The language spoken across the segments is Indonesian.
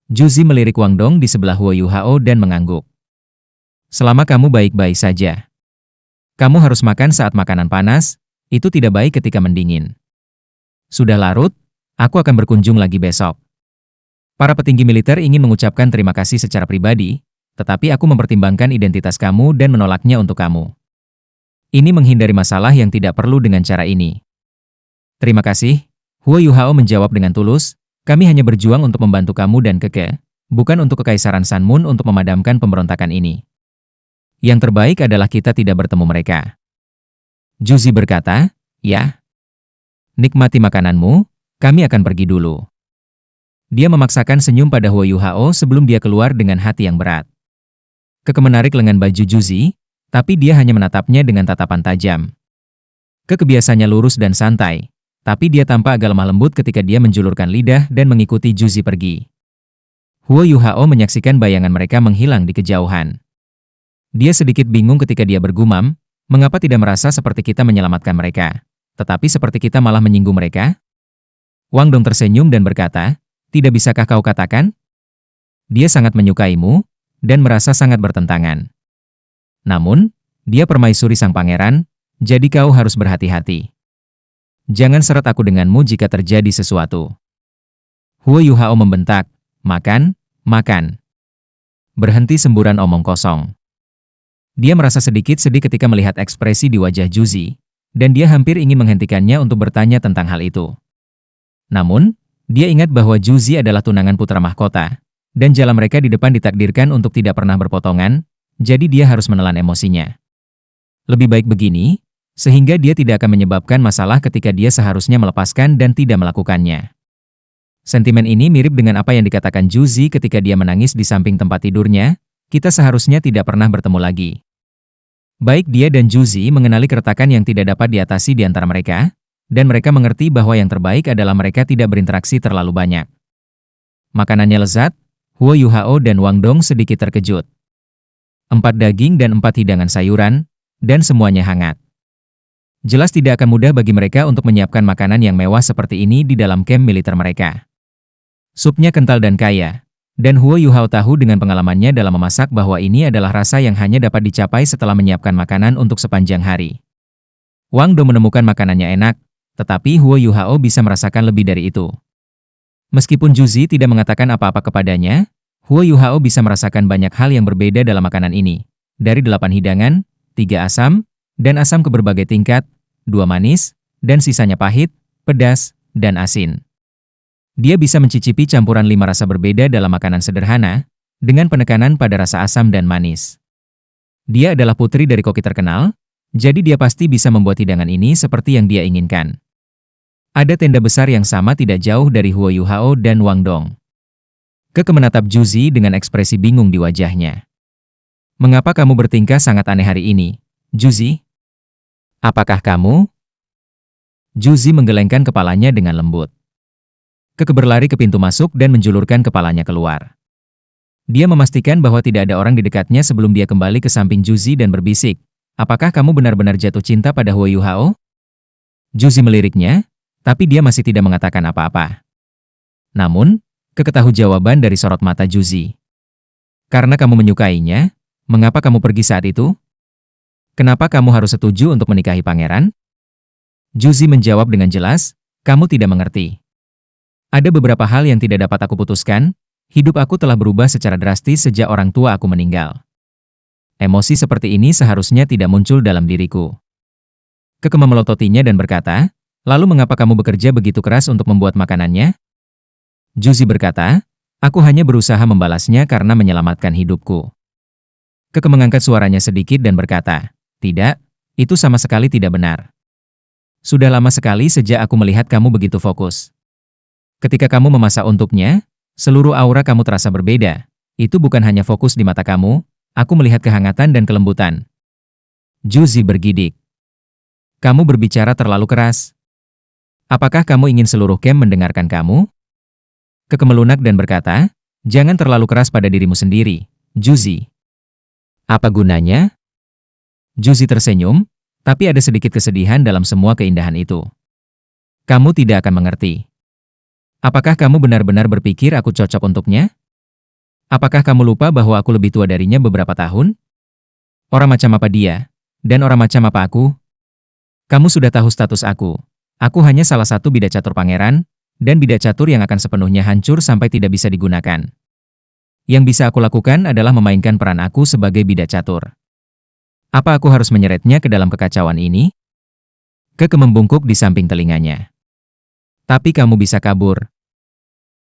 Juzi melirik Wang Dong di sebelah Huo Yuhao dan mengangguk. Selama kamu baik-baik saja. Kamu harus makan saat makanan panas, itu tidak baik ketika mendingin. Sudah larut, aku akan berkunjung lagi besok. Para petinggi militer ingin mengucapkan terima kasih secara pribadi, tetapi aku mempertimbangkan identitas kamu dan menolaknya untuk kamu. Ini menghindari masalah yang tidak perlu dengan cara ini. Terima kasih, Huo Yuhao menjawab dengan tulus, kami hanya berjuang untuk membantu kamu dan Keke, bukan untuk Kekaisaran Sanmun untuk memadamkan pemberontakan ini. Yang terbaik adalah kita tidak bertemu mereka. Juzi berkata, ya. Nikmati makananmu, kami akan pergi dulu. Dia memaksakan senyum pada Huo Yuhao sebelum dia keluar dengan hati yang berat. Keke menarik lengan baju Juzi, tapi dia hanya menatapnya dengan tatapan tajam. Keke biasanya lurus dan santai, tapi dia tampak agak lemah lembut ketika dia menjulurkan lidah dan mengikuti Juzi pergi. Huo Yuhao menyaksikan bayangan mereka menghilang di kejauhan. Dia sedikit bingung ketika dia bergumam, mengapa tidak merasa seperti kita menyelamatkan mereka, tetapi seperti kita malah menyinggung mereka? Wang Dong tersenyum dan berkata, tidak bisakah kau katakan? Dia sangat menyukaimu, dan merasa sangat bertentangan. Namun, dia permaisuri sang pangeran, jadi kau harus berhati-hati. Jangan seret aku denganmu jika terjadi sesuatu. Huo Yuhao membentak, makan, makan. Berhenti semburan omong kosong. Dia merasa sedikit sedih ketika melihat ekspresi di wajah Juzi, dan dia hampir ingin menghentikannya untuk bertanya tentang hal itu. Namun, dia ingat bahwa Juzi adalah tunangan putra mahkota, dan jalan mereka di depan ditakdirkan untuk tidak pernah berpotongan, jadi dia harus menelan emosinya. Lebih baik begini, sehingga dia tidak akan menyebabkan masalah ketika dia seharusnya melepaskan dan tidak melakukannya. Sentimen ini mirip dengan apa yang dikatakan Juzi ketika dia menangis di samping tempat tidurnya, kita seharusnya tidak pernah bertemu lagi. Baik dia dan Juzi mengenali keretakan yang tidak dapat diatasi di antara mereka, dan mereka mengerti bahwa yang terbaik adalah mereka tidak berinteraksi terlalu banyak. Makanannya lezat, Huo Yuhao dan Wang Dong sedikit terkejut. 4 daging dan 4 hidangan sayuran, dan semuanya hangat. Jelas tidak akan mudah bagi mereka untuk menyiapkan makanan yang mewah seperti ini di dalam kamp militer mereka. Supnya kental dan kaya, dan Huo Yuhao tahu dengan pengalamannya dalam memasak bahwa ini adalah rasa yang hanya dapat dicapai setelah menyiapkan makanan untuk sepanjang hari. Wang Dong menemukan makanannya enak, tetapi Huo Yuhao bisa merasakan lebih dari itu. Meskipun Juzi tidak mengatakan apa-apa kepadanya, Huo Yuhao bisa merasakan banyak hal yang berbeda dalam makanan ini. Dari 8 hidangan, 3 asam, dan asam ke berbagai tingkat, 2 manis, dan sisanya pahit, pedas, dan asin. Dia bisa mencicipi campuran 5 rasa berbeda dalam makanan sederhana, dengan penekanan pada rasa asam dan manis. Dia adalah putri dari koki terkenal, jadi dia pasti bisa membuat hidangan ini seperti yang dia inginkan. Ada tenda besar yang sama tidak jauh dari Huo Yuhao dan Wang Dong. Keke menatap Juzi dengan ekspresi bingung di wajahnya. Mengapa kamu bertingkah sangat aneh hari ini, Juzi? Apakah kamu? Juzi menggelengkan kepalanya dengan lembut. Keke berlari ke pintu masuk dan menjulurkan kepalanya keluar. Dia memastikan bahwa tidak ada orang di dekatnya sebelum dia kembali ke samping Juzi dan berbisik, apakah kamu benar-benar jatuh cinta pada Huo Yuhao? Juzi meliriknya, tapi dia masih tidak mengatakan apa-apa. Namun, Keke tahu jawaban dari sorot mata Juzi. Karena kamu menyukainya, mengapa kamu pergi saat itu? Kenapa kamu harus setuju untuk menikahi pangeran? Juzi menjawab dengan jelas, kamu tidak mengerti. Ada beberapa hal yang tidak dapat aku putuskan, hidup aku telah berubah secara drastis sejak orang tua aku meninggal. Emosi seperti ini seharusnya tidak muncul dalam diriku. Keke memelototinya dan berkata, lalu mengapa kamu bekerja begitu keras untuk membuat makanannya? Juzi berkata, aku hanya berusaha membalasnya karena menyelamatkan hidupku. Keke mengangkat suaranya sedikit dan berkata, tidak, itu sama sekali tidak benar. Sudah lama sekali sejak aku melihat kamu begitu fokus. Ketika kamu memasak untuknya, seluruh aura kamu terasa berbeda. Itu bukan hanya fokus di mata kamu, aku melihat kehangatan dan kelembutan. Juzi bergidik. Kamu berbicara terlalu keras. Apakah kamu ingin seluruh camp mendengarkan kamu? Keke melunak dan berkata, jangan terlalu keras pada dirimu sendiri, Juzi. Apa gunanya? Juzi tersenyum, tapi ada sedikit kesedihan dalam semua keindahan itu. Kamu tidak akan mengerti. Apakah kamu benar-benar berpikir aku cocok untuknya? Apakah kamu lupa bahwa aku lebih tua darinya beberapa tahun? Orang macam apa dia? Dan orang macam apa aku? Kamu sudah tahu status aku. Aku hanya salah satu bidak catur pangeran, dan bidak catur yang akan sepenuhnya hancur sampai tidak bisa digunakan. Yang bisa aku lakukan adalah memainkan peran aku sebagai bidak catur. Apa aku harus menyeretnya ke dalam kekacauan ini? Keke membungkuk di samping telinganya. Tapi kamu bisa kabur.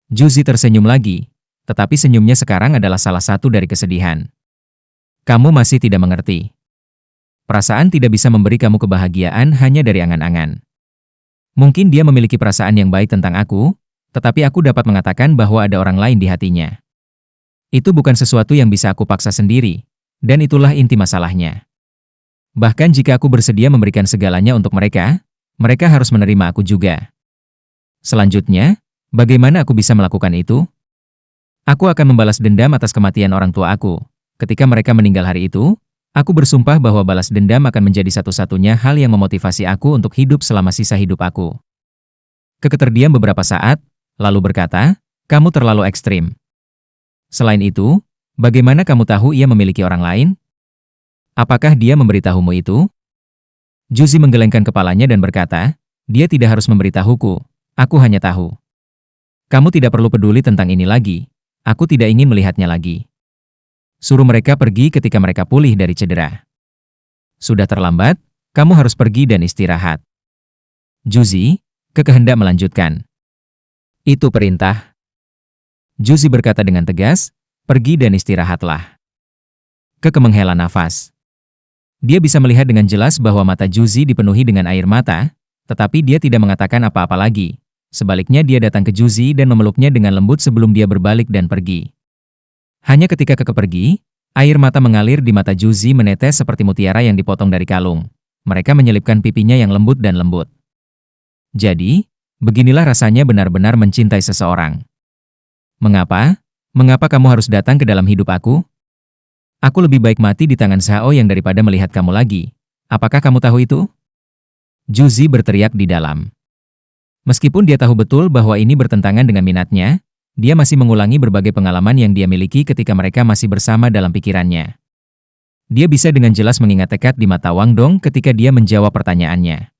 Juzi tersenyum lagi, tetapi senyumnya sekarang adalah salah satu dari kesedihan. Kamu masih tidak mengerti. Perasaan tidak bisa memberi kamu kebahagiaan hanya dari angan-angan. Mungkin dia memiliki perasaan yang baik tentang aku, tetapi aku dapat mengatakan bahwa ada orang lain di hatinya. Itu bukan sesuatu yang bisa aku paksa sendiri, dan itulah inti masalahnya. Bahkan jika aku bersedia memberikan segalanya untuk mereka, mereka harus menerima aku juga. Selanjutnya, bagaimana aku bisa melakukan itu? Aku akan membalas dendam atas kematian orang tua aku. Ketika mereka meninggal hari itu, aku bersumpah bahwa balas dendam akan menjadi satu-satunya hal yang memotivasi aku untuk hidup selama sisa hidup aku. Keke terdiam beberapa saat, lalu berkata, kamu terlalu ekstrim. Selain itu, bagaimana kamu tahu ia memiliki orang lain? Apakah dia memberitahumu itu? Juzi menggelengkan kepalanya dan berkata, dia tidak harus memberitahuku, aku hanya tahu. Kamu tidak perlu peduli tentang ini lagi, aku tidak ingin melihatnya lagi. Suruh mereka pergi ketika mereka pulih dari cedera. Sudah terlambat, kamu harus pergi dan istirahat. Juzi, Keke hendak melanjutkan. Itu perintah. Juzi berkata dengan tegas, pergi dan istirahatlah. Keke menghela nafas. Dia bisa melihat dengan jelas bahwa mata Juzi dipenuhi dengan air mata, tetapi dia tidak mengatakan apa-apa lagi. Sebaliknya dia datang ke Juzi dan memeluknya dengan lembut sebelum dia berbalik dan pergi. Hanya ketika Keke pergi, air mata mengalir di mata Juzi menetes seperti mutiara yang dipotong dari kalung. Mereka menyelipkan pipinya yang lembut dan lembut. Jadi, beginilah rasanya benar-benar mencintai seseorang. Mengapa? Mengapa kamu harus datang ke dalam hidup aku? Aku lebih baik mati di tangan Zhao yang daripada melihat kamu lagi. Apakah kamu tahu itu? Juzi berteriak di dalam. Meskipun dia tahu betul bahwa ini bertentangan dengan minatnya, dia masih mengulangi berbagai pengalaman yang dia miliki ketika mereka masih bersama dalam pikirannya. Dia bisa dengan jelas mengingat tekad di mata Wang Dong ketika dia menjawab pertanyaannya.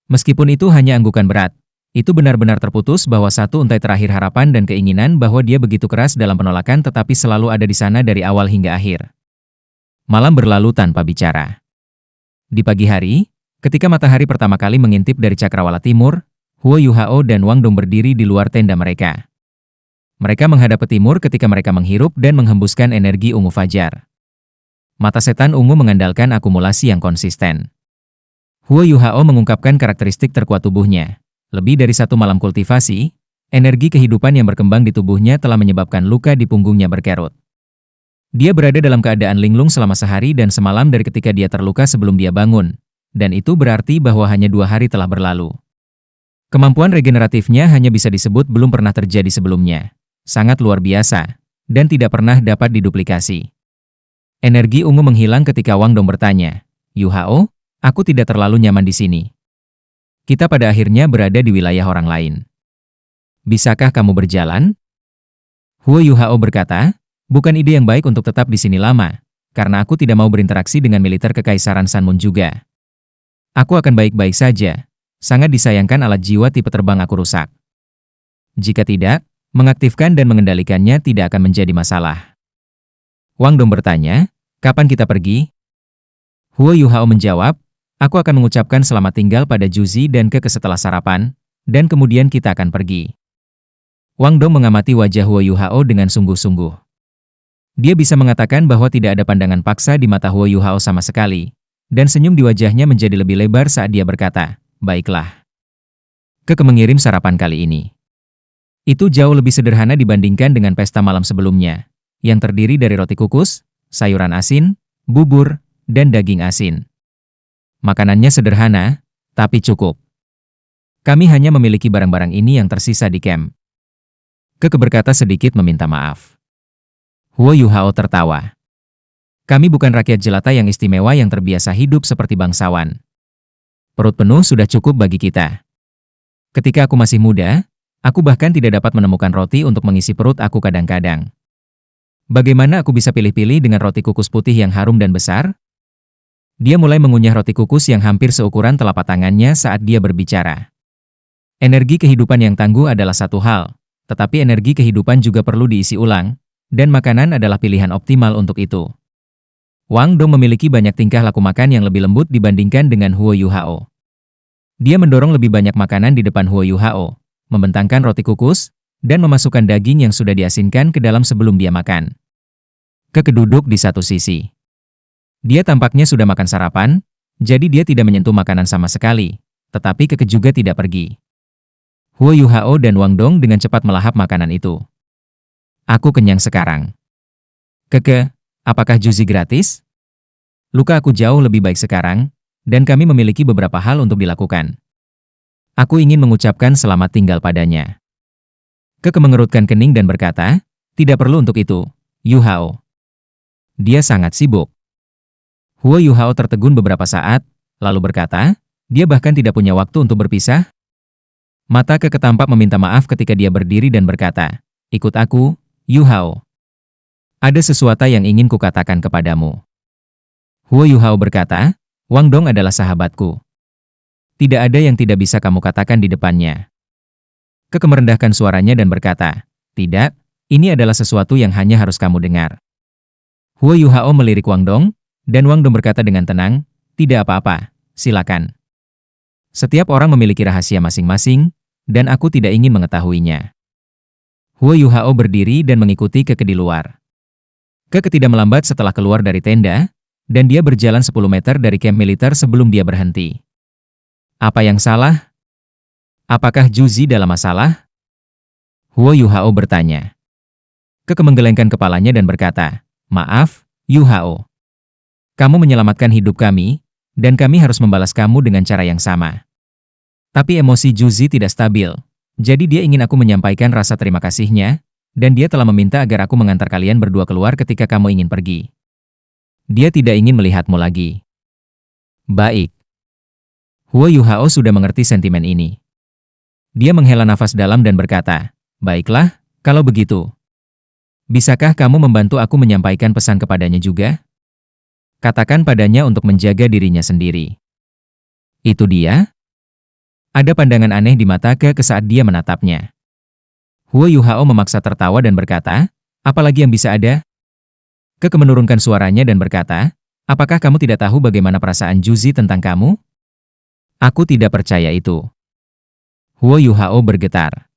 Meskipun itu hanya anggukan berat, itu benar-benar terputus bahwa satu untai terakhir harapan dan keinginan bahwa dia begitu keras dalam penolakan tetapi selalu ada di sana dari awal hingga akhir. Malam berlalu tanpa bicara. Di pagi hari, ketika matahari pertama kali mengintip dari cakrawala timur, Huo Yuhao dan Wang Dong berdiri di luar tenda mereka. Mereka menghadap ke timur ketika mereka menghirup dan menghembuskan energi ungu fajar. Mata setan ungu mengandalkan akumulasi yang konsisten. Huo Yuhao mengungkapkan karakteristik terkuat tubuhnya. Lebih dari satu malam kultivasi, energi kehidupan yang berkembang di tubuhnya telah menyebabkan luka di punggungnya berkerut. Dia berada dalam keadaan linglung selama sehari dan semalam dari ketika dia terluka sebelum dia bangun, dan itu berarti bahwa hanya 2 hari telah berlalu. Kemampuan regeneratifnya hanya bisa disebut belum pernah terjadi sebelumnya. Sangat luar biasa, dan tidak pernah dapat diduplikasi. Energi ungu menghilang ketika Wang Dong bertanya, Yuhao, aku tidak terlalu nyaman di sini. Kita pada akhirnya berada di wilayah orang lain. Bisakah kamu berjalan? Huo Yuhao berkata, bukan ide yang baik untuk tetap di sini lama, karena aku tidak mau berinteraksi dengan militer Kekaisaran Sanmun juga. Aku akan baik-baik saja. Sangat disayangkan alat jiwa tipe terbang aku rusak. Jika tidak, mengaktifkan dan mengendalikannya tidak akan menjadi masalah. Wang Dong bertanya, kapan kita pergi? Huo Yuhao menjawab, aku akan mengucapkan selamat tinggal pada Juzi dan Keke setelah sarapan, dan kemudian kita akan pergi. Wang Dong mengamati wajah Huo Yuhao dengan sungguh-sungguh. Dia bisa mengatakan bahwa tidak ada pandangan paksa di mata Huo Yuhao sama sekali, dan senyum di wajahnya menjadi lebih lebar saat dia berkata, baiklah. Keke mengirim sarapan kali ini. Itu jauh lebih sederhana dibandingkan dengan pesta malam sebelumnya, yang terdiri dari roti kukus, sayuran asin, bubur, dan daging asin. Makanannya sederhana, tapi cukup. Kami hanya memiliki barang-barang ini yang tersisa di camp. Keke berkata sedikit meminta maaf. Huo Yuhao tertawa. Kami bukan rakyat jelata yang istimewa yang terbiasa hidup seperti bangsawan. Perut penuh sudah cukup bagi kita. Ketika aku masih muda, aku bahkan tidak dapat menemukan roti untuk mengisi perut aku kadang-kadang. Bagaimana aku bisa pilih-pilih dengan roti kukus putih yang harum dan besar? Dia mulai mengunyah roti kukus yang hampir seukuran telapak tangannya saat dia berbicara. Energi kehidupan yang tangguh adalah satu hal, tetapi energi kehidupan juga perlu diisi ulang, dan makanan adalah pilihan optimal untuk itu. Wang Dong memiliki banyak tingkah laku makan yang lebih lembut dibandingkan dengan Huo Yuhao. Dia mendorong lebih banyak makanan di depan Huo Yuhao, membentangkan roti kukus, dan memasukkan daging yang sudah diasinkan ke dalam sebelum dia makan. Keke duduk di satu sisi. Dia tampaknya sudah makan sarapan, jadi dia tidak menyentuh makanan sama sekali, tetapi Keke juga tidak pergi. Huo Yuhao dan Wang Dong dengan cepat melahap makanan itu. Aku kenyang sekarang. Keke, apakah Juzi gratis? Luka aku jauh lebih baik sekarang, dan kami memiliki beberapa hal untuk dilakukan. Aku ingin mengucapkan selamat tinggal padanya. Keke mengerutkan kening dan berkata, tidak perlu untuk itu, Yuhao. Dia sangat sibuk. Huo Yuhao tertegun beberapa saat, lalu berkata, dia bahkan tidak punya waktu untuk berpisah. Mata Keke tampak meminta maaf ketika dia berdiri dan berkata, ikut aku, Yuhao. Ada sesuatu yang ingin kukatakan kepadamu. Huo Yuhao berkata, Wang Dong adalah sahabatku. Tidak ada yang tidak bisa kamu katakan di depannya. Keke merendahkan suaranya dan berkata, tidak, ini adalah sesuatu yang hanya harus kamu dengar. Huo Yuhao melirik Wang Dong, dan Wang Dong berkata dengan tenang, tidak apa-apa, silakan. Setiap orang memiliki rahasia masing-masing, dan aku tidak ingin mengetahuinya. Huo Yuhao berdiri dan mengikuti Keke di luar. Keke tidak melambat setelah keluar dari tenda, dan dia berjalan 10 meter dari kamp militer sebelum dia berhenti. Apa yang salah? Apakah Juzi dalam masalah? Huo Yuhao bertanya. Keke menggelengkan kepalanya dan berkata, maaf, Yuhao. Kamu menyelamatkan hidup kami, dan kami harus membalas kamu dengan cara yang sama. Tapi emosi Juzi tidak stabil, jadi dia ingin aku menyampaikan rasa terima kasihnya, dan dia telah meminta agar aku mengantar kalian berdua keluar ketika kamu ingin pergi. Dia tidak ingin melihatmu lagi. Baik. Huo Yuhao sudah mengerti sentimen ini. Dia menghela nafas dalam dan berkata, baiklah, kalau begitu. Bisakah kamu membantu aku menyampaikan pesan kepadanya juga? Katakan padanya untuk menjaga dirinya sendiri. Itu dia? Ada pandangan aneh di mata Keke saat dia menatapnya. Huo Yuhao memaksa tertawa dan berkata, apalagi yang bisa ada? Keke menurunkan suaranya dan berkata, apakah kamu tidak tahu bagaimana perasaan Juzi tentang kamu? Aku tidak percaya itu. Huo Yuhao bergetar.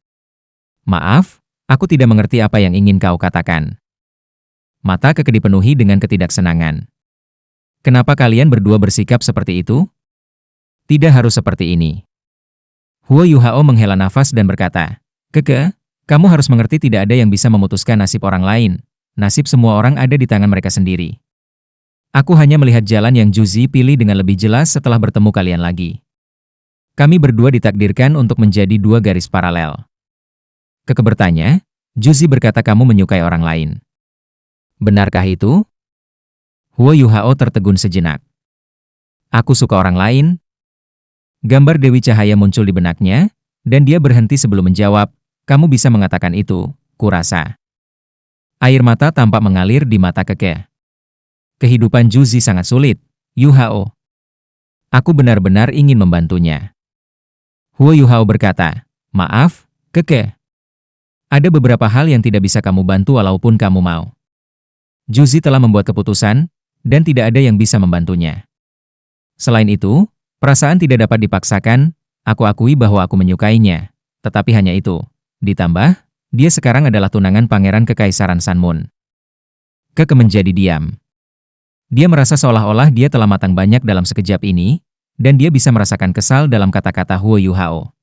Maaf, aku tidak mengerti apa yang ingin kau katakan. Mata Keke dipenuhi dengan ketidaksenangan. Kenapa kalian berdua bersikap seperti itu? Tidak harus seperti ini. Huo Yuhao menghela nafas dan berkata, Keke, kamu harus mengerti tidak ada yang bisa memutuskan nasib orang lain. Nasib semua orang ada di tangan mereka sendiri. Aku hanya melihat jalan yang Juzi pilih dengan lebih jelas setelah bertemu kalian lagi. Kami berdua ditakdirkan untuk menjadi dua garis paralel. Keke bertanya, Juzi berkata kamu menyukai orang lain. Benarkah itu? Huo Yuhao tertegun sejenak. Aku suka orang lain? Gambar Dewi Cahaya muncul di benaknya, dan dia berhenti sebelum menjawab, kamu bisa mengatakan itu, kurasa. Air mata tampak mengalir di mata Keke. Kehidupan Juzi sangat sulit, Yuhao. Aku benar-benar ingin membantunya. Huo Yuhao berkata, maaf, Keke. Ada beberapa hal yang tidak bisa kamu bantu walaupun kamu mau. Juzi telah membuat keputusan, dan tidak ada yang bisa membantunya. Selain itu, perasaan tidak dapat dipaksakan, aku akui bahwa aku menyukainya, tetapi hanya itu. Ditambah, dia sekarang adalah tunangan Pangeran Kekaisaran Sanmun. Keke menjadi diam. Dia merasa seolah-olah dia telah matang banyak dalam sekejap ini, dan dia bisa merasakan kesal dalam kata-kata Huo Yuhao.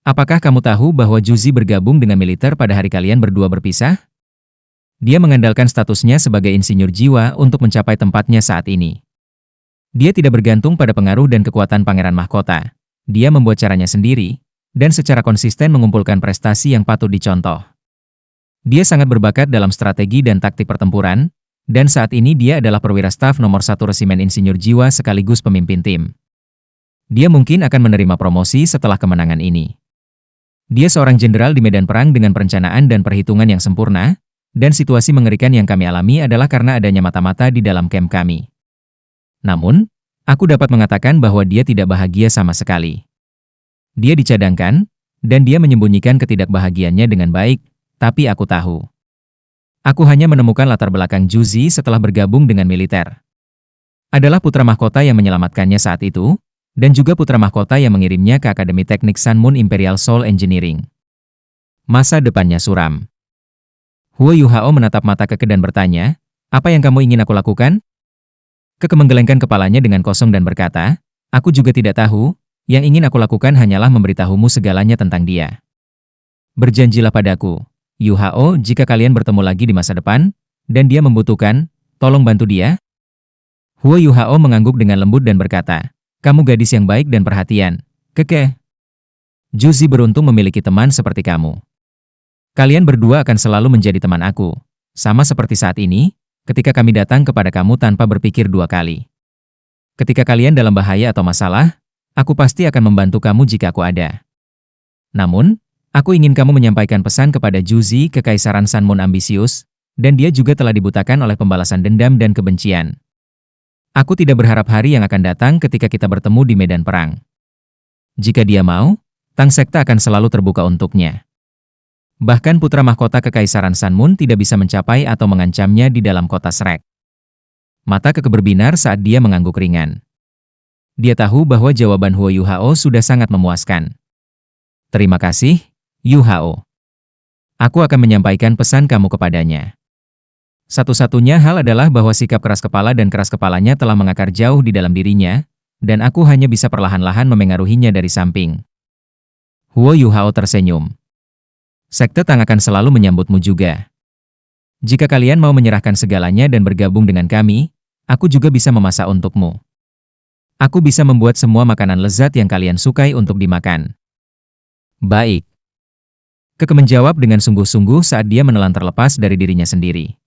Apakah kamu tahu bahwa Juzi bergabung dengan militer pada hari kalian berdua berpisah? Dia mengandalkan statusnya sebagai insinyur jiwa untuk mencapai tempatnya saat ini. Dia tidak bergantung pada pengaruh dan kekuatan Pangeran Mahkota. Dia membuat caranya sendiri, dan secara konsisten mengumpulkan prestasi yang patut dicontoh. Dia sangat berbakat dalam strategi dan taktik pertempuran, dan saat ini dia adalah perwira staf nomor 1 Resimen Insinyur Jiwa sekaligus pemimpin tim. Dia mungkin akan menerima promosi setelah kemenangan ini. Dia seorang jenderal di medan perang dengan perencanaan dan perhitungan yang sempurna, dan situasi mengerikan yang kami alami adalah karena adanya mata-mata di dalam camp kami. Namun, aku dapat mengatakan bahwa dia tidak bahagia sama sekali. Dia dicadangkan, dan dia menyembunyikan ketidakbahagiaannya dengan baik, tapi aku tahu. Aku hanya menemukan latar belakang Juzi setelah bergabung dengan militer. Adalah putra mahkota yang menyelamatkannya saat itu, dan juga putra mahkota yang mengirimnya ke Akademi Teknik Sun Moon Imperial Soul Engineering. Masa depannya suram. Huo Yuhao menatap mata Keke dan bertanya, "Apa yang kamu ingin aku lakukan?" Keke menggelengkan kepalanya dengan kosong dan berkata, "Aku juga tidak tahu, yang ingin aku lakukan hanyalah memberitahumu segalanya tentang dia. Berjanjilah padaku, Yuhao, jika kalian bertemu lagi di masa depan, dan dia membutuhkan, tolong bantu dia." Huo Yuhao mengangguk dengan lembut dan berkata, "Kamu gadis yang baik dan perhatian, Keke. Juzi beruntung memiliki teman seperti kamu. Kalian berdua akan selalu menjadi teman aku, sama seperti saat ini, ketika kami datang kepada kamu tanpa berpikir dua kali. Ketika kalian dalam bahaya atau masalah, aku pasti akan membantu kamu jika aku ada. Namun, aku ingin kamu menyampaikan pesan kepada Juzi, Kekaisaran Sun Moon ambisius, dan dia juga telah dibutakan oleh pembalasan dendam dan kebencian. Aku tidak berharap hari yang akan datang ketika kita bertemu di medan perang. Jika dia mau, Tang Sekte akan selalu terbuka untuknya. Bahkan putra mahkota Kekaisaran Sun Moon tidak bisa mencapai atau mengancamnya di dalam kota Shrek." Mata Keke berbinar saat dia mengangguk ringan. Dia tahu bahwa jawaban Huo Yuhao sudah sangat memuaskan. "Terima kasih, Yuhao. Aku akan menyampaikan pesan kamu kepadanya." Satu-satunya hal adalah bahwa sikap keras kepala dan keras kepalanya telah mengakar jauh di dalam dirinya, dan aku hanya bisa perlahan-lahan memengaruhinya dari samping. Huo Yuhao tersenyum. "Sekte Tang akan selalu menyambutmu juga. Jika kalian mau menyerahkan segalanya dan bergabung dengan kami, aku juga bisa memasak untukmu. Aku bisa membuat semua makanan lezat yang kalian sukai untuk dimakan." "Baik." Keke menjawab dengan sungguh-sungguh saat dia menelan terlepas dari dirinya sendiri.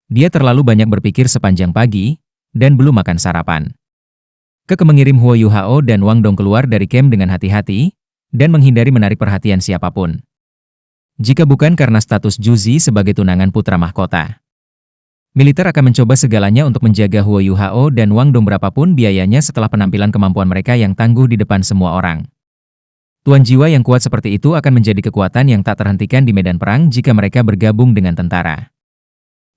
Dia terlalu banyak berpikir sepanjang pagi, dan belum makan sarapan. Keke mengirim Huo Yuhao dan Wang Dong keluar dari camp dengan hati-hati, dan menghindari menarik perhatian siapapun. Jika bukan karena status Juzi sebagai tunangan putra mahkota. Militer akan mencoba segalanya untuk menjaga Huo Yuhao dan Wang Dong berapapun biayanya setelah penampilan kemampuan mereka yang tangguh di depan semua orang. Tuan jiwa yang kuat seperti itu akan menjadi kekuatan yang tak terhentikan di medan perang jika mereka bergabung dengan tentara.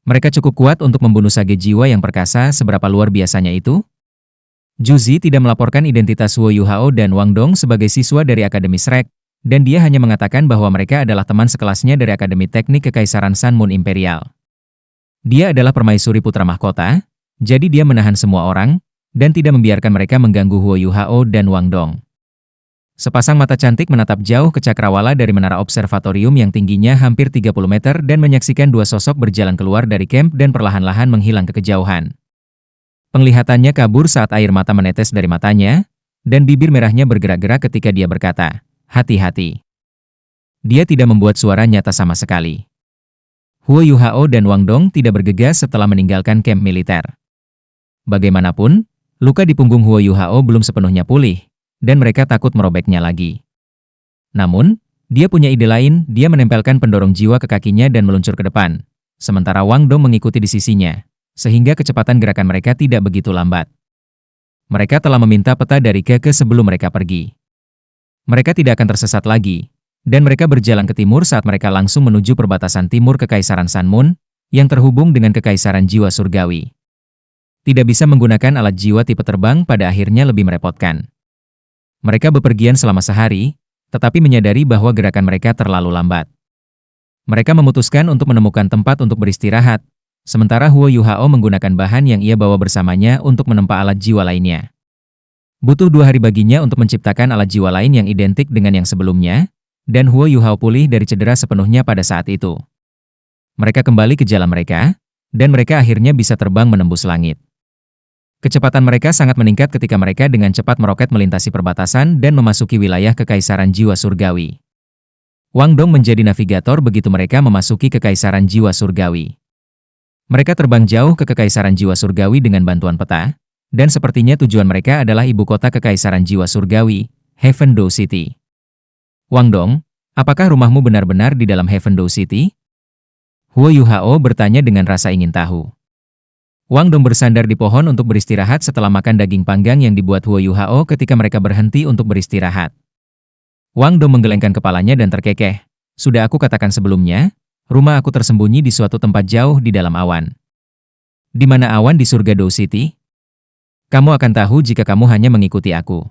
Mereka cukup kuat untuk membunuh sage jiwa yang perkasa seberapa luar biasanya itu? Juzi tidak melaporkan identitas Huo Yuhao dan Wang Dong sebagai siswa dari Akademi Shrek, dan dia hanya mengatakan bahwa mereka adalah teman sekelasnya dari Akademi Teknik Kekaisaran Sun Moon Imperial. Dia adalah permaisuri putra mahkota, jadi dia menahan semua orang, dan tidak membiarkan mereka mengganggu Huo Yuhao dan Wang Dong. Sepasang mata cantik menatap jauh ke cakrawala dari menara observatorium yang tingginya hampir 30 meter dan menyaksikan dua sosok berjalan keluar dari camp dan perlahan-lahan menghilang ke kejauhan. Penglihatannya kabur saat air mata menetes dari matanya, dan bibir merahnya bergerak-gerak ketika dia berkata, "Hati-hati." Dia tidak membuat suara nyata sama sekali. Huo Yuhao dan Wang Dong tidak bergegas setelah meninggalkan camp militer. Bagaimanapun, luka di punggung Huo Yuhao belum sepenuhnya pulih, dan mereka takut merobeknya lagi. Namun, dia punya ide lain, dia menempelkan pendorong jiwa ke kakinya dan meluncur ke depan, sementara Wang Dong mengikuti di sisinya, sehingga kecepatan gerakan mereka tidak begitu lambat. Mereka telah meminta peta dari Keke sebelum mereka pergi. Mereka tidak akan tersesat lagi, dan mereka berjalan ke timur saat mereka langsung menuju perbatasan timur Kekaisaran Sun Moon, yang terhubung dengan Kekaisaran Jiwa Surgawi. Tidak bisa menggunakan alat jiwa tipe terbang pada akhirnya lebih merepotkan. Mereka bepergian selama sehari, tetapi menyadari bahwa gerakan mereka terlalu lambat. Mereka memutuskan untuk menemukan tempat untuk beristirahat, sementara Huo Yuhao menggunakan bahan yang ia bawa bersamanya untuk menempa alat jiwa lainnya. Butuh 2 hari baginya untuk menciptakan alat jiwa lain yang identik dengan yang sebelumnya, dan Huo Yuhao pulih dari cedera sepenuhnya pada saat itu. Mereka kembali ke jalan mereka, dan mereka akhirnya bisa terbang menembus langit. Kecepatan mereka sangat meningkat ketika mereka dengan cepat meroket melintasi perbatasan dan memasuki wilayah Kekaisaran Jiwa Surgawi. Wang Dong menjadi navigator begitu mereka memasuki Kekaisaran Jiwa Surgawi. Mereka terbang jauh ke Kekaisaran Jiwa Surgawi dengan bantuan peta, dan sepertinya tujuan mereka adalah ibu kota Kekaisaran Jiwa Surgawi, Heaven Dou City. "Wang Dong, apakah rumahmu benar-benar di dalam Heaven Dou City?" Huo Yuhao bertanya dengan rasa ingin tahu. Wang Dong bersandar di pohon untuk beristirahat setelah makan daging panggang yang dibuat Huo Yuhao ketika mereka berhenti untuk beristirahat. Wang Dong menggelengkan kepalanya dan terkekeh. Sudah aku katakan sebelumnya, rumah aku tersembunyi di suatu tempat jauh di dalam awan. Di mana awan di surga Dou City? Kamu akan tahu jika kamu hanya mengikuti aku.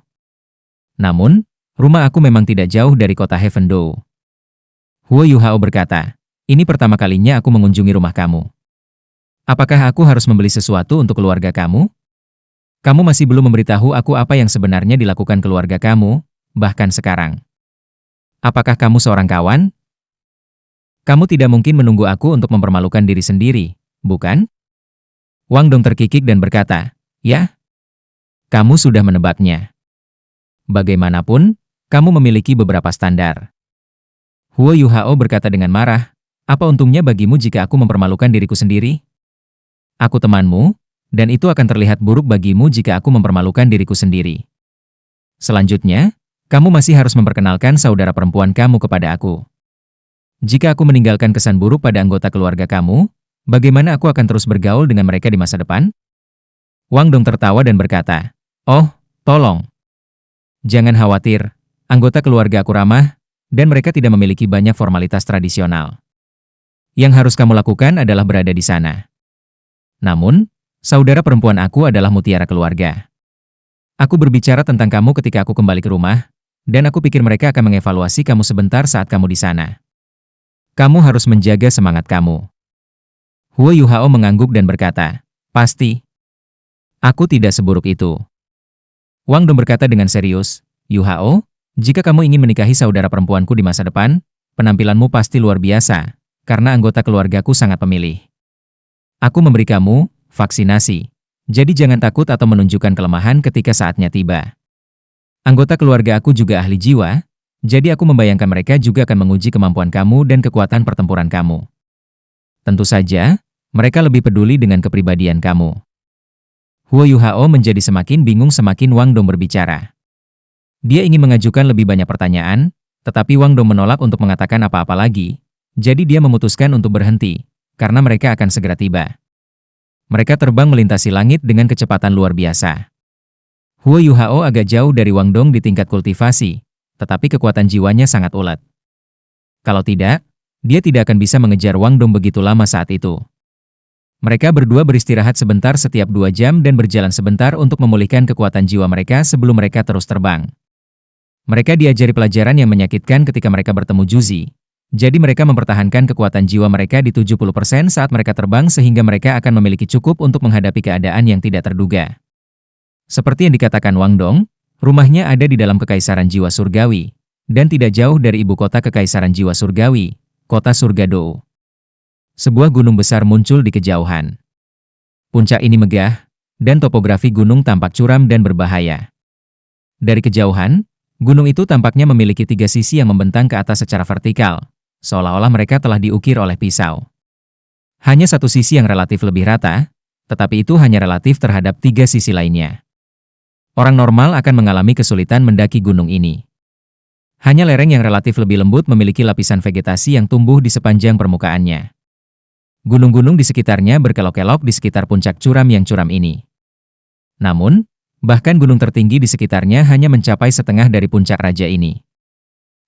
Namun, rumah aku memang tidak jauh dari kota Heaven Dou. Huo Yuhao berkata, ini pertama kalinya aku mengunjungi rumah kamu. Apakah aku harus membeli sesuatu untuk keluarga kamu? Kamu masih belum memberitahu aku apa yang sebenarnya dilakukan keluarga kamu, bahkan sekarang. Apakah kamu seorang kawan? Kamu tidak mungkin menunggu aku untuk mempermalukan diri sendiri, bukan? Wang Dong terkikik dan berkata, ya? Kamu sudah menebaknya. Bagaimanapun, kamu memiliki beberapa standar. Huo Yuhao berkata dengan marah, apa untungnya bagimu jika aku mempermalukan diriku sendiri? Aku temanmu, dan itu akan terlihat buruk bagimu jika aku mempermalukan diriku sendiri. Selanjutnya, kamu masih harus memperkenalkan saudara perempuan kamu kepada aku. Jika aku meninggalkan kesan buruk pada anggota keluarga kamu, bagaimana aku akan terus bergaul dengan mereka di masa depan? Wang Dong tertawa dan berkata, oh, tolong. Jangan khawatir, anggota keluarga aku ramah, dan mereka tidak memiliki banyak formalitas tradisional. Yang harus kamu lakukan adalah berada di sana. Namun, saudara perempuan aku adalah mutiara keluarga. Aku berbicara tentang kamu ketika aku kembali ke rumah, dan aku pikir mereka akan mengevaluasi kamu sebentar saat kamu di sana. Kamu harus menjaga semangat kamu. Huo Yuhao mengangguk dan berkata, pasti. Aku tidak seburuk itu. Wang Dong berkata dengan serius, Yuhao, jika kamu ingin menikahi saudara perempuanku di masa depan, penampilanmu pasti luar biasa, karena anggota keluargaku sangat pemilih. Aku memberi kamu vaksinasi, jadi jangan takut atau menunjukkan kelemahan ketika saatnya tiba. Anggota keluarga aku juga ahli jiwa, jadi aku membayangkan mereka juga akan menguji kemampuan kamu dan kekuatan pertempuran kamu. Tentu saja, mereka lebih peduli dengan kepribadian kamu. Huo Yuhao menjadi semakin bingung semakin Wang Dong berbicara. Dia ingin mengajukan lebih banyak pertanyaan, tetapi Wang Dong menolak untuk mengatakan apa-apa lagi, jadi dia memutuskan untuk berhenti, karena mereka akan segera tiba. Mereka terbang melintasi langit dengan kecepatan luar biasa. Huo Yuhao agak jauh dari Wang Dong di tingkat kultivasi, tetapi kekuatan jiwanya sangat ulet. Kalau tidak, dia tidak akan bisa mengejar Wang Dong begitu lama saat itu. Mereka berdua beristirahat sebentar setiap 2 jam dan berjalan sebentar untuk memulihkan kekuatan jiwa mereka sebelum mereka terus terbang. Mereka diajari pelajaran yang menyakitkan ketika mereka bertemu Juzi. Jadi mereka mempertahankan kekuatan jiwa mereka di 70% saat mereka terbang sehingga mereka akan memiliki cukup untuk menghadapi keadaan yang tidak terduga. Seperti yang dikatakan Wang Dong, rumahnya ada di dalam Kekaisaran Jiwa Surgawi, dan tidak jauh dari ibu kota Kekaisaran Jiwa Surgawi, kota Surga Dou. Sebuah gunung besar muncul di kejauhan. Puncak ini megah, dan topografi gunung tampak curam dan berbahaya. Dari kejauhan, gunung itu tampaknya memiliki 3 sisi yang membentang ke atas secara vertikal, seolah-olah mereka telah diukir oleh pisau. Hanya satu sisi yang relatif lebih rata, tetapi itu hanya relatif terhadap 3 sisi lainnya. Orang normal akan mengalami kesulitan mendaki gunung ini. Hanya lereng yang relatif lebih lembut memiliki lapisan vegetasi yang tumbuh di sepanjang permukaannya. Gunung-gunung di sekitarnya berkelok-kelok di sekitar puncak curam yang curam ini. Namun, bahkan gunung tertinggi di sekitarnya hanya mencapai setengah dari puncak raja ini.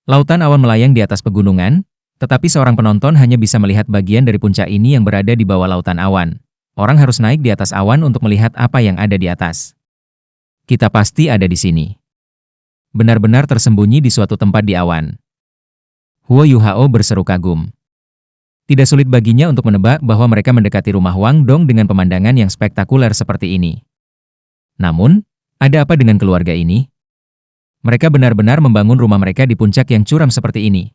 Lautan awan melayang di atas pegunungan, tetapi seorang penonton hanya bisa melihat bagian dari puncak ini yang berada di bawah lautan awan. Orang harus naik di atas awan untuk melihat apa yang ada di atas. Kita pasti ada di sini. Benar-benar tersembunyi di suatu tempat di awan. Huo Yuhao berseru kagum. Tidak sulit baginya untuk menebak bahwa mereka mendekati rumah Wang Dong dengan pemandangan yang spektakuler seperti ini. Namun, ada apa dengan keluarga ini? Mereka benar-benar membangun rumah mereka di puncak yang curam seperti ini.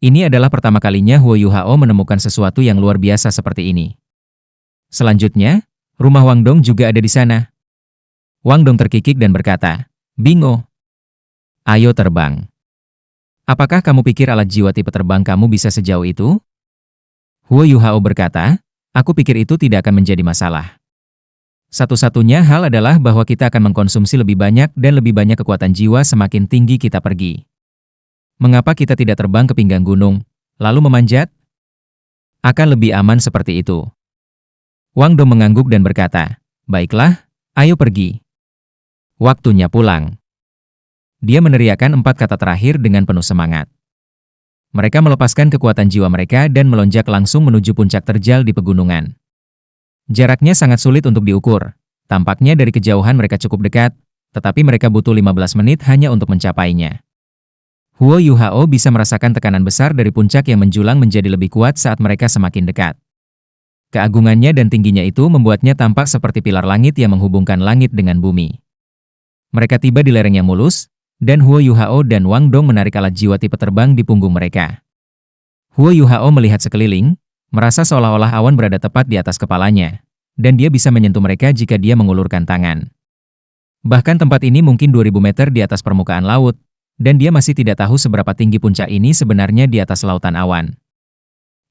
Ini adalah pertama kalinya Huo Yuhao menemukan sesuatu yang luar biasa seperti ini. Selanjutnya, rumah Wang Dong juga ada di sana. Wang Dong terkikik dan berkata, Bingo. Ayo terbang. Apakah kamu pikir alat jiwa tipe terbang kamu bisa sejauh itu? Huo Yuhao berkata, aku pikir itu tidak akan menjadi masalah. Satu-satunya hal adalah bahwa kita akan mengkonsumsi lebih banyak dan lebih banyak kekuatan jiwa semakin tinggi kita pergi. Mengapa kita tidak terbang ke pinggang gunung, lalu memanjat? Akan lebih aman seperti itu. Wang Dong mengangguk dan berkata, "Baiklah, ayo pergi. Waktunya pulang." Dia meneriakkan 4 kata terakhir dengan penuh semangat. Mereka melepaskan kekuatan jiwa mereka dan melonjak langsung menuju puncak terjal di pegunungan. Jaraknya sangat sulit untuk diukur. Tampaknya dari kejauhan mereka cukup dekat, tetapi mereka butuh 15 menit hanya untuk mencapainya. Huo Yuhao bisa merasakan tekanan besar dari puncak yang menjulang menjadi lebih kuat saat mereka semakin dekat. Keagungannya dan tingginya itu membuatnya tampak seperti pilar langit yang menghubungkan langit dengan bumi. Mereka tiba di lereng yang mulus, dan Huo Yuhao dan Wang Dong menarik alat jiwa tipe terbang di punggung mereka. Huo Yuhao melihat sekeliling, merasa seolah-olah awan berada tepat di atas kepalanya, dan dia bisa menyentuh mereka jika dia mengulurkan tangan. Bahkan tempat ini mungkin 2000 meter di atas permukaan laut, dan dia masih tidak tahu seberapa tinggi puncak ini sebenarnya di atas lautan awan.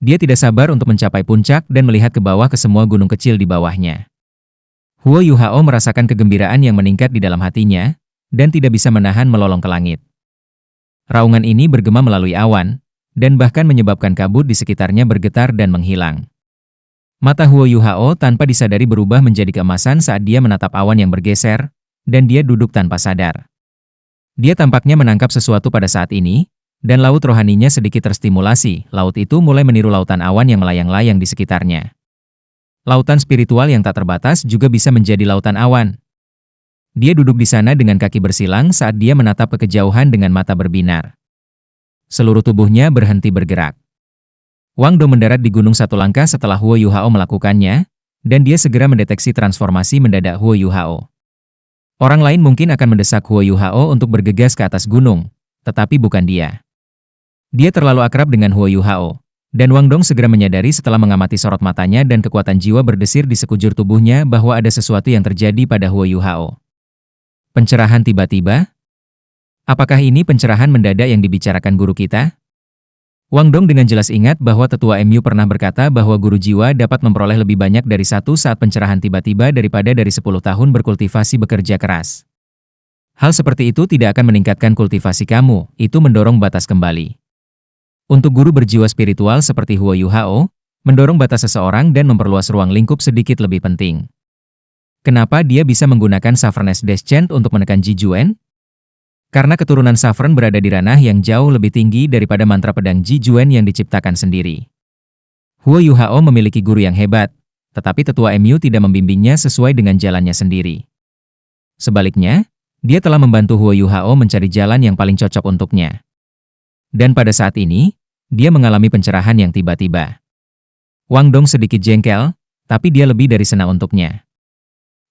Dia tidak sabar untuk mencapai puncak dan melihat ke bawah ke semua gunung kecil di bawahnya. Huo Yuhao merasakan kegembiraan yang meningkat di dalam hatinya, dan tidak bisa menahan melolong ke langit. Raungan ini bergema melalui awan, dan bahkan menyebabkan kabut di sekitarnya bergetar dan menghilang. Mata Huo Yuhao tanpa disadari berubah menjadi keemasan saat dia menatap awan yang bergeser, dan dia duduk tanpa sadar. Dia tampaknya menangkap sesuatu pada saat ini, dan laut rohaninya sedikit terstimulasi. Laut itu mulai meniru lautan awan yang melayang-layang di sekitarnya. Lautan spiritual yang tak terbatas juga bisa menjadi lautan awan. Dia duduk di sana dengan kaki bersilang saat dia menatap ke kejauhan dengan mata berbinar. Seluruh tubuhnya berhenti bergerak. Wang Dong mendarat di gunung satu langkah setelah Huo Yuhao melakukannya, dan dia segera mendeteksi transformasi mendadak Huo Yuhao. Orang lain mungkin akan mendesak Huo Yuhao untuk bergegas ke atas gunung, tetapi bukan dia. Dia terlalu akrab dengan Huo Yuhao, dan Wang Dong segera menyadari setelah mengamati sorot matanya dan kekuatan jiwa berdesir di sekujur tubuhnya bahwa ada sesuatu yang terjadi pada Huo Yuhao. Pencerahan tiba-tiba? Apakah ini pencerahan mendadak yang dibicarakan guru kita? Wang Dong dengan jelas ingat bahwa tetua MU pernah berkata bahwa guru jiwa dapat memperoleh lebih banyak dari 1 saat pencerahan tiba-tiba daripada dari 10 tahun berkultivasi bekerja keras. Hal seperti itu tidak akan meningkatkan kultivasi kamu, itu mendorong batas kembali. Untuk guru berjiwa spiritual seperti Huo Yuhao, mendorong batas seseorang dan memperluas ruang lingkup sedikit lebih penting. Kenapa dia bisa menggunakan Saverness Descent untuk menekan Ji Juan? Karena keturunan Savern berada di ranah yang jauh lebih tinggi daripada mantra pedang Ji Juan yang diciptakan sendiri. Huo Yuhao memiliki guru yang hebat, tetapi tetua MU tidak membimbingnya sesuai dengan jalannya sendiri. Sebaliknya, dia telah membantu Huo Yuhao mencari jalan yang paling cocok untuknya. Dan pada saat ini, dia mengalami pencerahan yang tiba-tiba. Wang Dong sedikit jengkel, tapi dia lebih dari senang untuknya.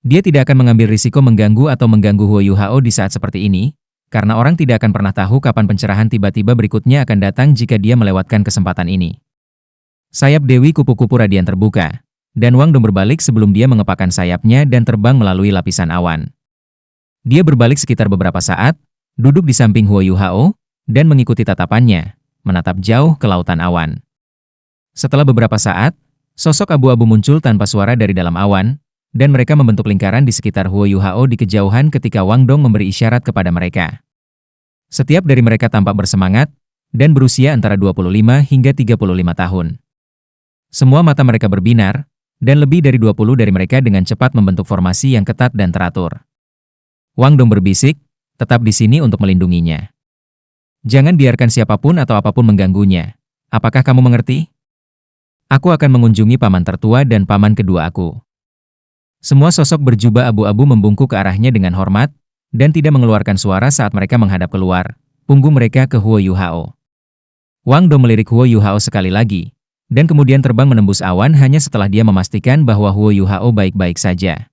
Dia tidak akan mengambil risiko mengganggu atau mengganggu Huo Yuhao di saat seperti ini, karena orang tidak akan pernah tahu kapan pencerahan tiba-tiba berikutnya akan datang jika dia melewatkan kesempatan ini. Sayap Dewi kupu-kupu radian terbuka, dan Wang Dong berbalik sebelum dia mengepakkan sayapnya dan terbang melalui lapisan awan. Dia berbalik sekitar beberapa saat, duduk di samping Huo Yuhao, dan mengikuti tatapannya, menatap jauh ke lautan awan. Setelah beberapa saat, sosok abu-abu muncul tanpa suara dari dalam awan, dan mereka membentuk lingkaran di sekitar Huo Yuhao di kejauhan ketika Wang Dong memberi isyarat kepada mereka. Setiap dari mereka tampak bersemangat, dan berusia antara 25 hingga 35 tahun. Semua mata mereka berbinar, dan lebih dari 20 dari mereka dengan cepat membentuk formasi yang ketat dan teratur. Wang Dong berbisik, tetap di sini untuk melindunginya. Jangan biarkan siapapun atau apapun mengganggunya. Apakah kamu mengerti? Aku akan mengunjungi paman tertua dan paman kedua aku. Semua sosok berjubah abu-abu membungkuk ke arahnya dengan hormat, dan tidak mengeluarkan suara saat mereka menghadap keluar, punggung mereka ke Huo Yuhao. Wang Dong melirik Huo Yuhao sekali lagi, dan kemudian terbang menembus awan hanya setelah dia memastikan bahwa Huo Yuhao baik-baik saja.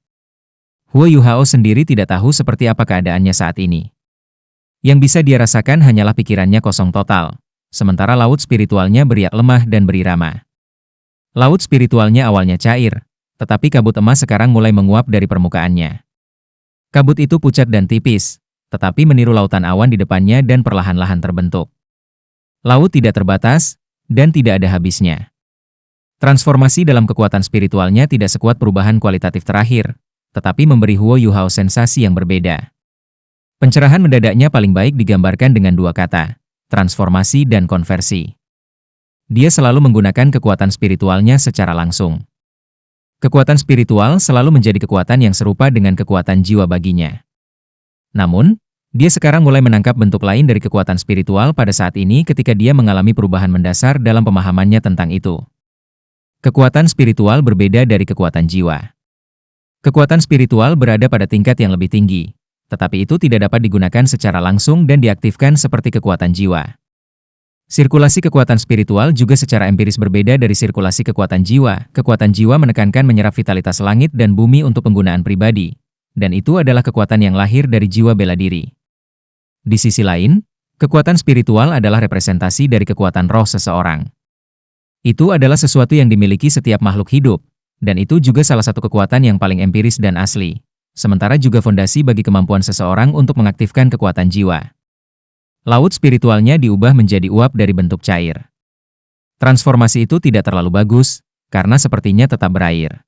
Huo Yuhao sendiri tidak tahu seperti apa keadaannya saat ini. Yang bisa dia rasakan hanyalah pikirannya kosong total, sementara laut spiritualnya beriak lemah dan berirama. Laut spiritualnya awalnya cair, tetapi kabut emas sekarang mulai menguap dari permukaannya. Kabut itu pucat dan tipis, tetapi meniru lautan awan di depannya dan perlahan-lahan terbentuk. Laut tidak terbatas, dan tidak ada habisnya. Transformasi dalam kekuatan spiritualnya tidak sekuat perubahan kualitatif terakhir, tetapi memberi Huo Yuhao sensasi yang berbeda. Pencerahan mendadaknya paling baik digambarkan dengan 2 kata, transformasi dan konversi. Dia selalu menggunakan kekuatan spiritualnya secara langsung. Kekuatan spiritual selalu menjadi kekuatan yang serupa dengan kekuatan jiwa baginya. Namun, dia sekarang mulai menangkap bentuk lain dari kekuatan spiritual pada saat ini ketika dia mengalami perubahan mendasar dalam pemahamannya tentang itu. Kekuatan spiritual berbeda dari kekuatan jiwa. Kekuatan spiritual berada pada tingkat yang lebih tinggi, tetapi itu tidak dapat digunakan secara langsung dan diaktifkan seperti kekuatan jiwa. Sirkulasi kekuatan spiritual juga secara empiris berbeda dari sirkulasi kekuatan jiwa. Kekuatan jiwa menekankan menyerap vitalitas langit dan bumi untuk penggunaan pribadi, dan itu adalah kekuatan yang lahir dari jiwa bela diri. Di sisi lain, kekuatan spiritual adalah representasi dari kekuatan roh seseorang. Itu adalah sesuatu yang dimiliki setiap makhluk hidup, dan itu juga salah satu kekuatan yang paling empiris dan asli, sementara juga fondasi bagi kemampuan seseorang untuk mengaktifkan kekuatan jiwa. Laut spiritualnya diubah menjadi uap dari bentuk cair. Transformasi itu tidak terlalu bagus, karena sepertinya tetap berair.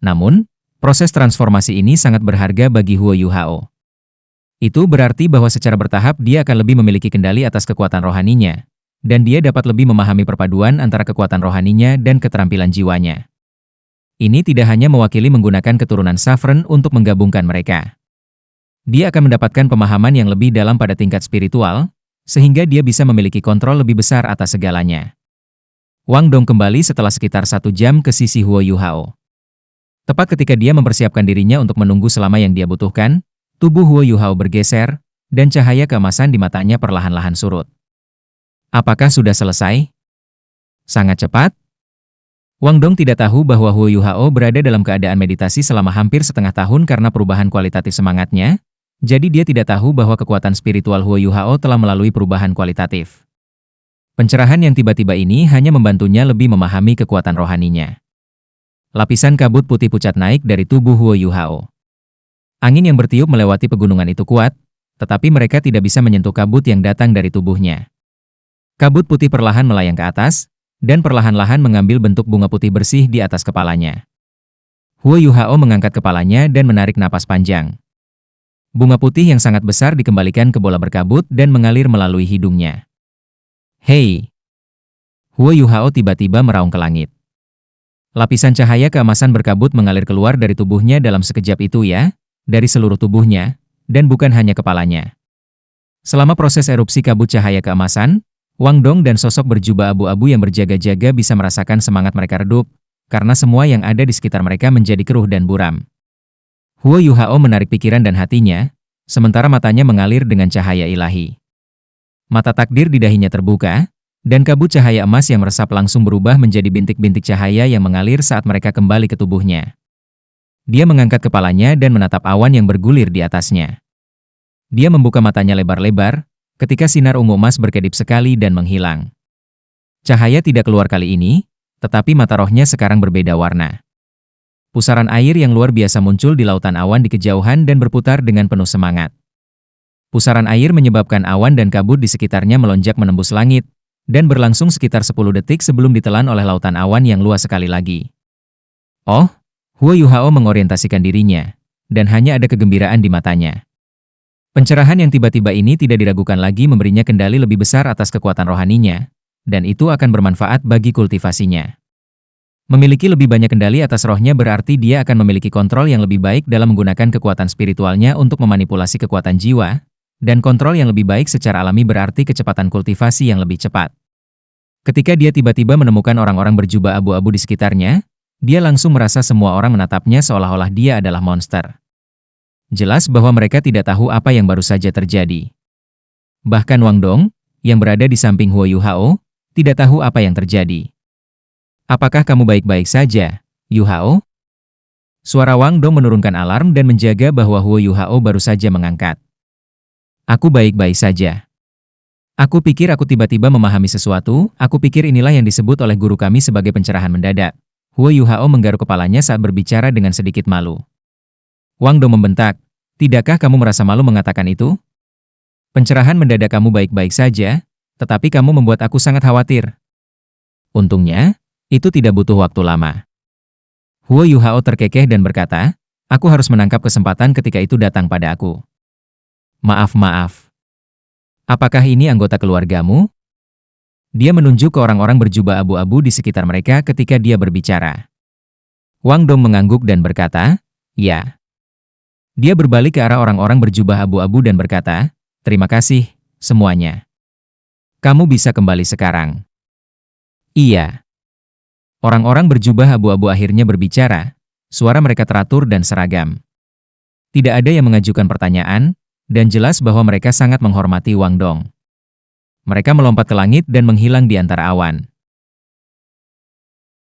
Namun, proses transformasi ini sangat berharga bagi Huo Yuhao. Itu berarti bahwa secara bertahap dia akan lebih memiliki kendali atas kekuatan rohaninya, dan dia dapat lebih memahami perpaduan antara kekuatan rohaninya dan keterampilan jiwanya. Ini tidak hanya mewakili menggunakan keturunan Saffron untuk menggabungkan mereka. Dia akan mendapatkan pemahaman yang lebih dalam pada tingkat spiritual, sehingga dia bisa memiliki kontrol lebih besar atas segalanya. Wang Dong kembali setelah sekitar 1 jam ke sisi Huo Yuhao. Tepat ketika dia mempersiapkan dirinya untuk menunggu selama yang dia butuhkan, tubuh Huo Yuhao bergeser, dan cahaya keemasan di matanya perlahan-lahan surut. Apakah sudah selesai? Sangat cepat? Wang Dong tidak tahu bahwa Huo Yuhao berada dalam keadaan meditasi selama hampir setengah tahun karena perubahan kualitatif semangatnya, jadi dia tidak tahu bahwa kekuatan spiritual Huo Yuhao telah melalui perubahan kualitatif. Pencerahan yang tiba-tiba ini hanya membantunya lebih memahami kekuatan rohaninya. Lapisan kabut putih pucat naik dari tubuh Huo Yuhao. Angin yang bertiup melewati pegunungan itu kuat, tetapi mereka tidak bisa menyentuh kabut yang datang dari tubuhnya. Kabut putih perlahan melayang ke atas, dan perlahan-lahan mengambil bentuk bunga putih bersih di atas kepalanya. Huo Yuhao mengangkat kepalanya dan menarik napas panjang. Bunga putih yang sangat besar dikembalikan ke bola berkabut dan mengalir melalui hidungnya. Hei! Huo Yuhao tiba-tiba meraung ke langit. Lapisan cahaya keemasan berkabut mengalir keluar dari tubuhnya dalam sekejap itu ya, dari seluruh tubuhnya, dan bukan hanya kepalanya. Selama proses erupsi kabut cahaya keemasan, Wang Dong dan sosok berjubah abu-abu yang berjaga-jaga bisa merasakan semangat mereka redup, karena semua yang ada di sekitar mereka menjadi keruh dan buram. Huo Yuhao menarik pikiran dan hatinya, sementara matanya mengalir dengan cahaya ilahi. Mata takdir di dahinya terbuka, dan kabut cahaya emas yang meresap langsung berubah menjadi bintik-bintik cahaya yang mengalir saat mereka kembali ke tubuhnya. Dia mengangkat kepalanya dan menatap awan yang bergulir di atasnya. Dia membuka matanya lebar-lebar, ketika sinar ungu emas berkedip sekali dan menghilang. Cahaya tidak keluar kali ini, tetapi mata rohnya sekarang berbeda warna. Pusaran air yang luar biasa muncul di lautan awan di kejauhan dan berputar dengan penuh semangat. Pusaran air menyebabkan awan dan kabut di sekitarnya melonjak menembus langit, dan berlangsung sekitar 10 detik sebelum ditelan oleh lautan awan yang luas sekali lagi. Oh! Huo Yuhao mengorientasikan dirinya, dan hanya ada kegembiraan di matanya. Pencerahan yang tiba-tiba ini tidak diragukan lagi memberinya kendali lebih besar atas kekuatan rohaninya, dan itu akan bermanfaat bagi kultivasinya. Memiliki lebih banyak kendali atas rohnya berarti dia akan memiliki kontrol yang lebih baik dalam menggunakan kekuatan spiritualnya untuk memanipulasi kekuatan jiwa, dan kontrol yang lebih baik secara alami berarti kecepatan kultivasi yang lebih cepat. Ketika dia tiba-tiba menemukan orang-orang berjubah abu-abu di sekitarnya, dia langsung merasa semua orang menatapnya seolah-olah dia adalah monster. Jelas bahwa mereka tidak tahu apa yang baru saja terjadi. Bahkan Wang Dong, yang berada di samping Huo Yuhao, tidak tahu apa yang terjadi. Apakah kamu baik-baik saja, Yuhao? Suara Wang Dong menurunkan alarm dan menjaga bahwa Huo Yuhao baru saja mengangkat. Aku baik-baik saja. Aku pikir aku tiba-tiba memahami sesuatu, aku pikir inilah yang disebut oleh guru kami sebagai pencerahan mendadak. Huo Yuhao menggaruk kepalanya saat berbicara dengan sedikit malu. Wang Dong membentak, tidakkah kamu merasa malu mengatakan itu? Pencerahan mendadak kamu baik-baik saja, tetapi kamu membuat aku sangat khawatir. Untungnya, itu tidak butuh waktu lama. Huo Yuhao terkekeh dan berkata, aku harus menangkap kesempatan ketika itu datang pada aku. Maaf. Apakah ini anggota keluargamu? Dia menunjuk ke orang-orang berjubah abu-abu di sekitar mereka ketika dia berbicara. Wang Dong mengangguk dan berkata, "Ya." Dia berbalik ke arah orang-orang berjubah abu-abu dan berkata, "Terima kasih, semuanya. Kamu bisa kembali sekarang." Iya. Orang-orang berjubah abu-abu akhirnya berbicara, suara mereka teratur dan seragam. Tidak ada yang mengajukan pertanyaan, dan jelas bahwa mereka sangat menghormati Wang Dong. Mereka melompat ke langit dan menghilang di antara awan.